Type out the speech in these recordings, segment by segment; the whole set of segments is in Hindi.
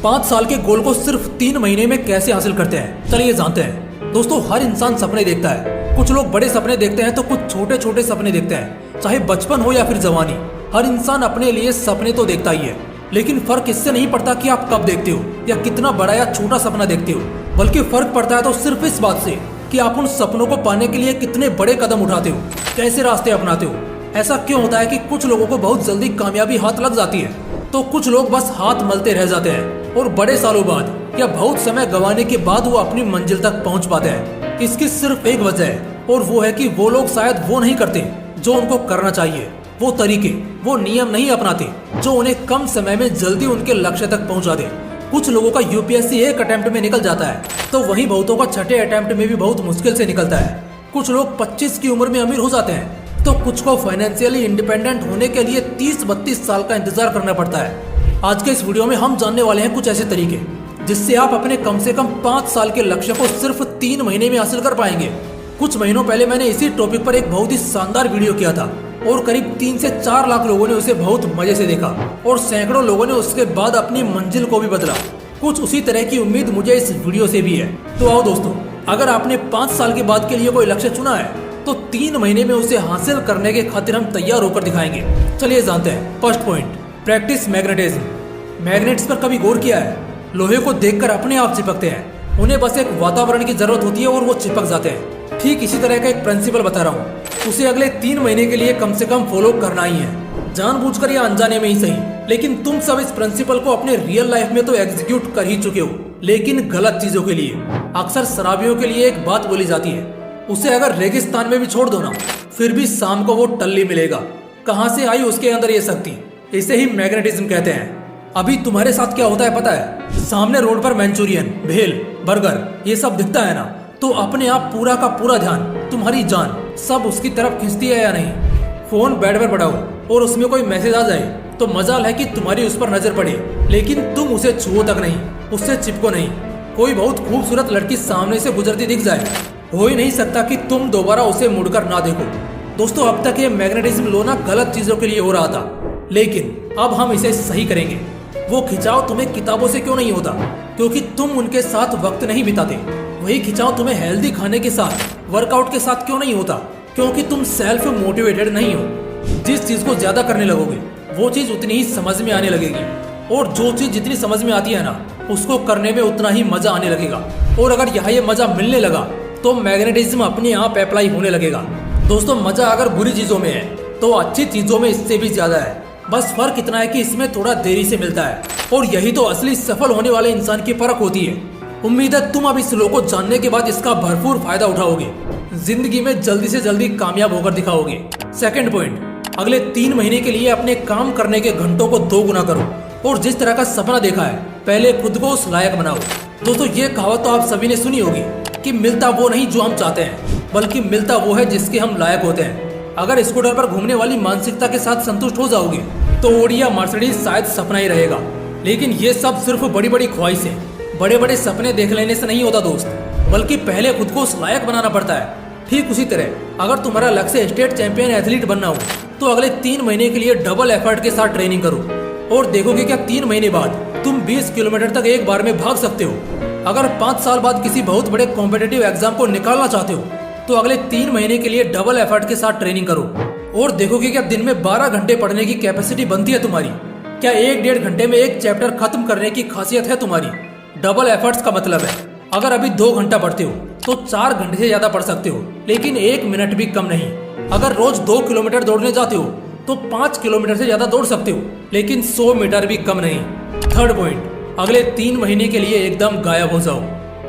5 साल के गोल को सिर्फ 3 महीने में कैसे हासिल करते हैं, चलिए जानते हैं। दोस्तों, हर इंसान सपने देखता है। कुछ लोग बड़े सपने देखते हैं तो कुछ छोटे छोटे सपने देखते हैं, चाहे बचपन हो या फिर जवानी। हर इंसान अपने लिए सपने तो देखता ही है, लेकिन फर्क इससे नहीं पड़ता कि आप कब देखते हो या कितना बड़ा या छोटा सपना देखते हो, बल्कि फर्क पड़ता है तो सिर्फ इस बात से कि आप उन सपनों को पाने के लिए कितने बड़े कदम उठाते हो, कैसे रास्ते अपनाते हो। ऐसा क्यों होता है कि कुछ लोगों को बहुत जल्दी कामयाबी हाथ लग जाती है तो कुछ लोग बस हाथ मलते रह जाते हैं और बड़े सालों बाद या बहुत समय गंवाने के बाद वो अपनी मंजिल तक पहुंच पाते हैं। इसकी सिर्फ एक वजह है और वो है कि वो लोग शायद वो नहीं करते जो उनको करना चाहिए, वो तरीके, वो नियम नहीं अपनाते जो उन्हें कम समय में जल्दी उनके लक्ष्य तक पहुंचा दे। कुछ लोगों का यूपीएससी एक अटेम्प्ट में निकल जाता है तो वहीं बहुतों का छठे अटेम्प्ट में भी बहुत मुश्किल से निकलता है। कुछ लोग 25 की उम्र में अमीर हो जाते हैं तो कुछ को फाइनेंशियली इंडिपेंडेंट होने के लिए 30-32 साल का इंतजार करना पड़ता है। आज के इस वीडियो में हम जानने वाले हैं कुछ ऐसे तरीके जिससे आप अपने कम से कम 5 साल के लक्ष्य को सिर्फ 3 महीने में हासिल कर पाएंगे। कुछ महीनों पहले मैंने इसी टॉपिक पर एक बहुत ही शानदार वीडियो किया था और करीब 3 से 4 लाख लोगों ने उसे बहुत मजे से देखा और सैकड़ों लोगों ने उसके बाद अपनी मंजिल को भी बदला। कुछ उसी तरह की उम्मीद मुझे इस वीडियो से भी है। तो आओ दोस्तों, अगर आपने 5 साल के बाद के लिए कोई लक्ष्य चुना है तो 3 महीने में उसे हासिल करने के खातिर हम तैयार होकर दिखाएंगे। चलिए जानते हैं। First point, practice magnetism. Magnets पर कभी गौर किया है? लोहे को देखकर अपने आप चिपकते हैं, उन्हें बस एक वातावरण की जरूरत होती है और वो चिपक जाते हैं। ठीक इसी तरह का एक प्रिंसिपल बता रहा हूँ, उसे अगले 3 महीने के लिए कम से कम फॉलो करना ही है, जानबूझकर या अनजाने में ही सही। लेकिन तुम सब इस प्रिंसिपल को अपने रियल लाइफ में तो एग्जीक्यूट कर ही चुके हो, लेकिन गलत चीजों के लिए। अक्सर शराबियों के लिए एक बात बोली जाती है, उसे अगर रेगिस्तान में भी छोड़ दो ना, फिर भी शाम को वो टल्ली मिलेगा। कहाँ से आई उसके अंदर ये शक्ति? इसे ही मैग्नेटिज्म कहते हैं। अभी तुम्हारे साथ क्या होता है पता है? सामने रोड पर मंचूरियन, भेल, बर्गर ये सब दिखता है ना, तो अपने आप पूरा का पूरा ध्यान, तुम्हारी जान सब उसकी तरफ खींचती है या नहीं? फोन बेड पर पड़ा हो और उसमें कोई मैसेज आ जाए तो मजाल है कि तुम्हारी उस पर नजर पड़े, लेकिन तुम उसे छुओ तक नहीं, उससे चिपको नहीं। कोई बहुत खूबसूरत लड़की सामने से गुजरती दिख जाए, हो ही नहीं सकता कि तुम दोबारा उसे मुड़कर ना देखो। दोस्तों, अब तक ये मैग्नेटिज्म लो ना गलत चीजों के लिए हो रहा था, लेकिन अब हम इसे सही करेंगे। वो खिंचाव तुम्हें किताबों से क्यों नहीं होता? क्योंकि तुम उनके साथ वक्त नहीं बिताते। वही खिंचाव तुम्हें हेल्दी खाने के साथ, वर्कआउट के साथ क्यों नहीं होता? क्योंकि तुम सेल्फ मोटिवेटेड नहीं हो। जिस चीज को ज्यादा करने लगोगे वो चीज उतनी ही समझ में आने लगेगी, और जो चीज जितनी समझ में आती है ना, उसको करने में उतना ही मजा आने लगेगा। और अगर यहाँ ये मजा मिलने लगा तो मैग्नेटिज्म अपने आप अप्लाई होने लगेगा। दोस्तों, मजा अगर बुरी चीजों में है तो अच्छी चीजों में इससे भी ज्यादा है। बस फर्क इतना है कि इसमें थोड़ा देरी से मिलता है, और यही तो असली सफल होने वाले इंसान की परख होती है। उम्मीद है तुम अब इस लो को जानने के बाद इसका भरपूर फायदा उठाओगे, जिंदगी में जल्दी से जल्दी कामयाब होकर दिखाओगे। सेकंड पॉइंट, अगले 3 महीने के लिए अपने काम करने के घंटों को 2 गुना करो और जिस तरह का सपना देखा है पहले खुद को उस लायक बनाओ। दोस्तों, ये कहावत तो आप सभी ने सुनी होगी कि मिलता वो नहीं जो हम चाहते हैं, बल्कि मिलता वो है जिसके हम लायक होते हैं। अगर स्कूटर पर घूमने वाली मानसिकता के साथ संतुष्ट हो जाओगे तो ऑडी या मर्सिडीज शायद सपना ही रहेगा। लेकिन ये सब सिर्फ बड़ी बड़ी ख्वाहिशें, बड़े बड़े सपने देख लेने से नहीं होता दोस्त, बल्कि पहले खुद को उस लायक बनाना पड़ता है। ठीक उसी तरह अगर तुम्हारा लक्ष्य स्टेट चैंपियन एथलीट बनना हो तो अगले 3 महीने के लिए डबल एफर्ट के साथ ट्रेनिंग करो और देखोगे क्या 3 महीने बाद तुम 20 किलोमीटर तक एक बार में भाग सकते हो। अगर 5 साल बाद किसी बहुत बड़े कॉम्पिटिटिव एग्जाम को निकालना चाहते हो तो अगले 3 महीने के लिए डबल एफर्ट के साथ ट्रेनिंग करो और देखोगे क्या दिन में 12 घंटे पढ़ने की कैपेसिटी बनती है तुम्हारी। क्या 1-1.5 घंटे में एक चैप्टर खत्म करने की खासियत है तुम्हारी। डबल एफर्ट्स का मतलब है अगर अभी 2 घंटा पढ़ते हो तो 4 घंटे से ज्यादा पढ़ सकते हो, लेकिन 1 मिनट भी कम नहीं। अगर रोज 2 किलोमीटर दौड़ने जाते हो तो 5 किलोमीटर से ज्यादा दौड़ सकते हो, लेकिन 100 मीटर भी कम नहीं। थर्ड पॉइंट, अगले 3 महीने के लिए एकदम गायब हो जाओ।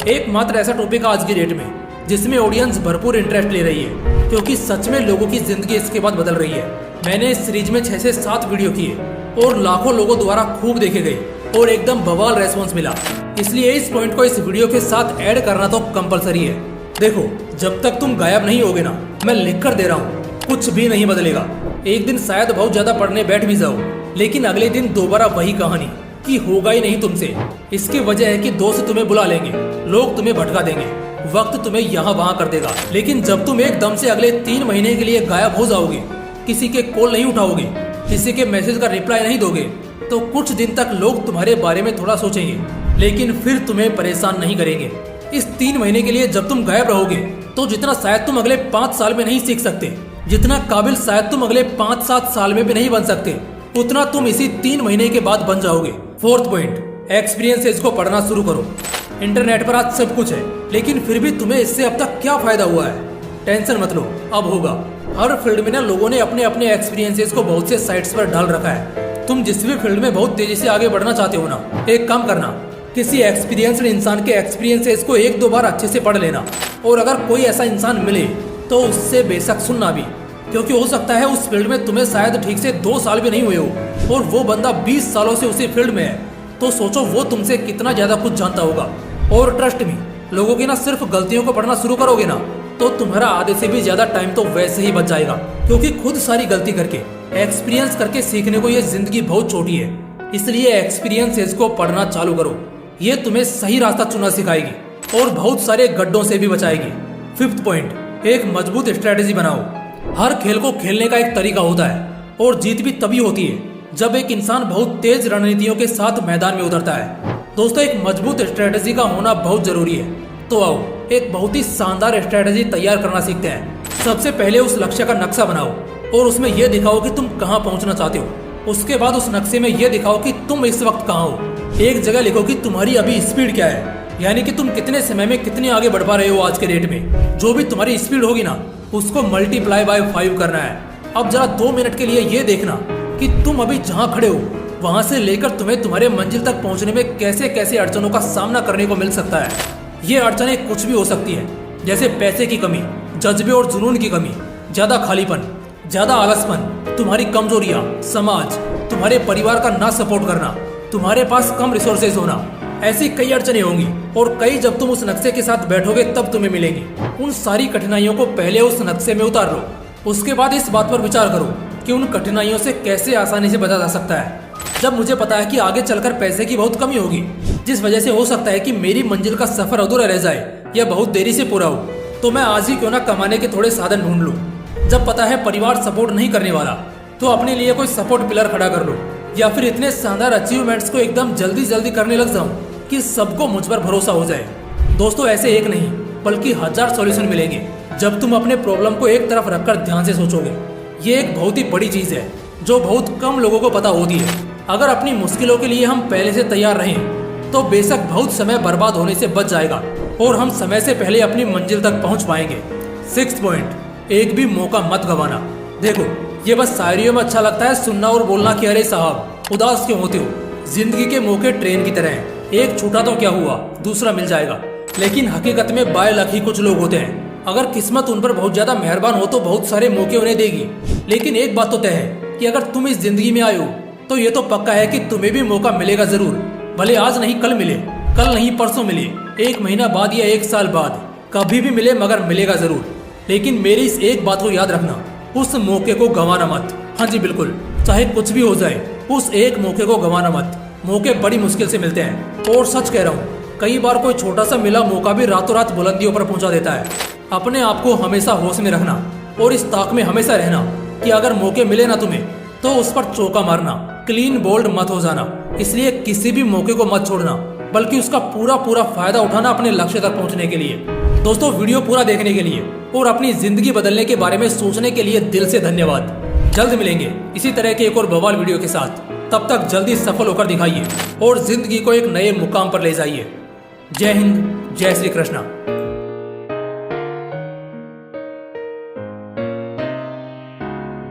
एकमात्र ऐसा टॉपिक आज की डेट में जिसमें ऑडियंस भरपूर इंटरेस्ट ले रही है, क्योंकि सच में लोगों की जिंदगी इसके बाद बदल रही है। मैंने इस सीरीज में 6 से 7 वीडियो किए और लाखों लोगों द्वारा खूब देखे गए और एकदम बवाल रेस्पॉन्स मिला, इसलिए इस पॉइंट को इस वीडियो के साथ ऐड करना तो कंपलसरी है। देखो, जब तक तुम गायब नहीं होगे ना, मैं लिख कर दे रहा हूँ, कुछ भी नहीं बदलेगा। एक दिन शायद बहुत ज्यादा पढ़ने बैठ भी जाओ, लेकिन अगले दिन दोबारा वही कहानी कि होगा ही नहीं तुमसे। इसकी वजह है कि दोस्त तुम्हें बुला लेंगे, लोग तुम्हें भटका देंगे, वक्त तुम्हें यहाँ वहाँ कर देगा। लेकिन जब तुम एकदम से अगले 3 महीने के लिए गायब हो जाओगे, किसी के कॉल नहीं उठाओगे, किसी के मैसेज का रिप्लाई नहीं दोगे, तो कुछ दिन तक लोग तुम्हारे बारे में थोड़ा सोचेंगे, लेकिन फिर तुम्हें परेशान नहीं करेंगे। इस 3 महीने के लिए जब तुम गायब रहोगे तो जितना शायद तुम अगले 5 साल में नहीं सीख सकते, जितना काबिल शायद तुम अगले 5-7 साल में भी नहीं बन सकते, उतना तुम इसी 3 महीने के बाद बन जाओगे। 4th पॉइंट, एक्सपीरियंसेस को पढ़ना शुरू करो। इंटरनेट पर आज सब कुछ है, लेकिन फिर भी तुम्हें इससे अब तक क्या फायदा हुआ है? टेंशन मत लो, अब होगा। हर फील्ड में ना लोगों ने अपने अपने एक्सपीरियंसेस को बहुत से साइट्स पर डाल रखा है। तुम जिस भी फील्ड में बहुत तेजी से आगे बढ़ना चाहते हो ना, एक काम करना, किसी एक्सपीरियंस्ड इंसान के एक्सपीरियंसेस को 1-2 बार अच्छे से पढ़ लेना। और अगर कोई ऐसा इंसान मिले तो उससे बेशक सुनना भी, क्योंकि हो सकता है उस फील्ड में तुम्हें शायद ठीक से 2 साल भी नहीं हुए हो और वो बंदा 20 सालों से उसी फील्ड में है। तो सोचो वो तुमसे कितना ज्यादा कुछ जानता होगा। और ट्रस्ट मी, लोगों की ना सिर्फ गलतियों को पढ़ना शुरू करोगे ना तो तुम्हारा आधे से भी ज्यादा टाइम तो वैसे ही बच जाएगा, क्योंकि खुद सारी गलती करके एक्सपीरियंस करके सीखने को ये जिंदगी बहुत छोटी है। इसलिए एक्सपीरियंसेस को पढ़ना चालू करो, ये तुम्हें सही रास्ता चुनना सिखाएगी और बहुत सारे गड्ढों से भी बचाएगी। 5th पॉइंट, एक मजबूत स्ट्रेटेजी बनाओ। हर खेल को खेलने का एक तरीका होता है और जीत भी तभी होती है जब एक इंसान बहुत तेज रणनीतियों के साथ मैदान में उतरता है। दोस्तों, एक मजबूत स्ट्रेटेजी का होना बहुत जरूरी है। तो आओ एक बहुत ही शानदार स्ट्रेटेजी तैयार करना सीखते हैं। सबसे पहले उस लक्ष्य का नक्शा बनाओ और उसमें यह दिखाओ कि तुम कहाँ पहुँचना चाहते हो। उसके बाद उस नक्शे में यह दिखाओ कि तुम इस वक्त कहाँ हो। एक जगह लिखो कि तुम्हारी अभी स्पीड क्या है, यानी कि तुम कितने समय में कितने आगे बढ़ पा रहे हो आज के डेट में। जो भी तुम्हारी स्पीड होगी ना, उसको मल्टीप्लाई बाय 5 करना है। अब जरा 2 मिनट के लिए ये देखना कि तुम अभी जहाँ खड़े हो वहां से लेकर तुम्हें तुम्हारे मंजिल तक पहुंचने में कैसे कैसे अड़चनों का सामना करने को मिल सकता है। ये अड़चनें कुछ भी हो सकती है, जैसे पैसे की कमी, जज्बे और जुनून की कमी, ज्यादा खालीपन, ज्यादा आलसपन, तुम्हारी कमजोरियां, समाज, तुम्हारे परिवार का ना सपोर्ट करना, तुम्हारे पास कम रिसोर्सेज होना। ऐसी कई अड़चनें होंगी और कई जब तुम उस नक्शे के साथ बैठोगे तब तुम्हें मिलेंगी। उन सारी कठिनाइयों को पहले उस नक्शे में उतार लो। उसके बाद इस बात पर विचार करो कि उन कठिनाइयों से कैसे आसानी से बचा जा सकता है। जब मुझे पता है कि आगे चलकर पैसे की बहुत कमी होगी, जिस वजह से हो सकता है कि मेरी मंजिल का सफर अधूरा रह जाए या बहुत देरी से पूरा हो, तो मैं आज ही क्यों ना कमाने के थोड़े साधन ढूंढ लूं। जब पता है परिवार सपोर्ट नहीं करने वाला, तो अपने लिए कोई सपोर्ट पिलर खड़ा कर लो, या फिर इतने शानदार अचीवमेंट्स को एकदम जल्दी जल्दी करने लग जाऊं कि सबको मुझ पर भरोसा हो जाए। दोस्तों, ऐसे एक नहीं बल्कि 1000 सॉल्यूशन मिलेंगे जब तुम अपने प्रॉब्लम को एक तरफ रखकर ध्यान से सोचोगे। ये एक बहुत ही बड़ी चीज है जो बहुत कम लोगों को पता होती है। अगर अपनी मुश्किलों के लिए हम पहले से तैयार रहें तो बेशक बहुत समय बर्बाद होने से बच जाएगा और हम समय से पहले अपनी मंजिल तक पहुंच पाएंगे। 6th पॉइंट, एक भी मौका मत गंवाना। देखो, ये बस शायरियों में अच्छा लगता है सुनना और बोलना कि अरे साहब उदास क्यों होते हो। जिंदगी के मौके ट्रेन की तरह हैं, एक छूटा तो क्या हुआ, दूसरा मिल जाएगा। लेकिन हकीकत में बाय लक ही कुछ लोग होते हैं। अगर किस्मत उन पर बहुत ज्यादा मेहरबान हो तो बहुत सारे मौके उन्हें देगी। लेकिन एक बात तो तय है कि अगर तुम इस जिंदगी में आए हो तो ये तो पक्का है कि तुम्हें भी मौका मिलेगा जरूर। भले आज नहीं कल मिले, कल नहीं परसों मिले, 1 महीना बाद या 1 साल बाद, कभी भी मिले मगर मिलेगा जरूर। लेकिन मेरी इस एक बात को याद रखना, उस मौके को गंवाना मत। हाँ जी बिल्कुल, चाहे कुछ भी हो जाए, उस एक मौके को गंवाना मत। मौके बड़ी मुश्किल से मिलते हैं और सच कह रहा हूँ, कई बार कोई छोटा सा मिला मौका भी रातों रात बुलंदियों पर पहुंचा देता है। अपने आप को हमेशा होश में रखना और इस ताक में हमेशा रहना कि अगर मौके मिले ना तुम्हें तो उस पर चौका मारना, क्लीन बोल्ड मत हो जाना। इसलिए किसी भी मौके को मत छोड़ना, बल्कि उसका पूरा पूरा फायदा उठाना अपने लक्ष्य तक पहुंचने के लिए। दोस्तों, वीडियो पूरा देखने के लिए और अपनी जिंदगी बदलने के बारे में सोचने के लिए दिल से धन्यवाद। जल्द मिलेंगे इसी तरह के एक और बवाल वीडियो के साथ। तब तक जल्दी सफल होकर दिखाइए और जिंदगी को एक नए मुकाम पर ले जाइए। जय हिंद, जय श्री कृष्णा।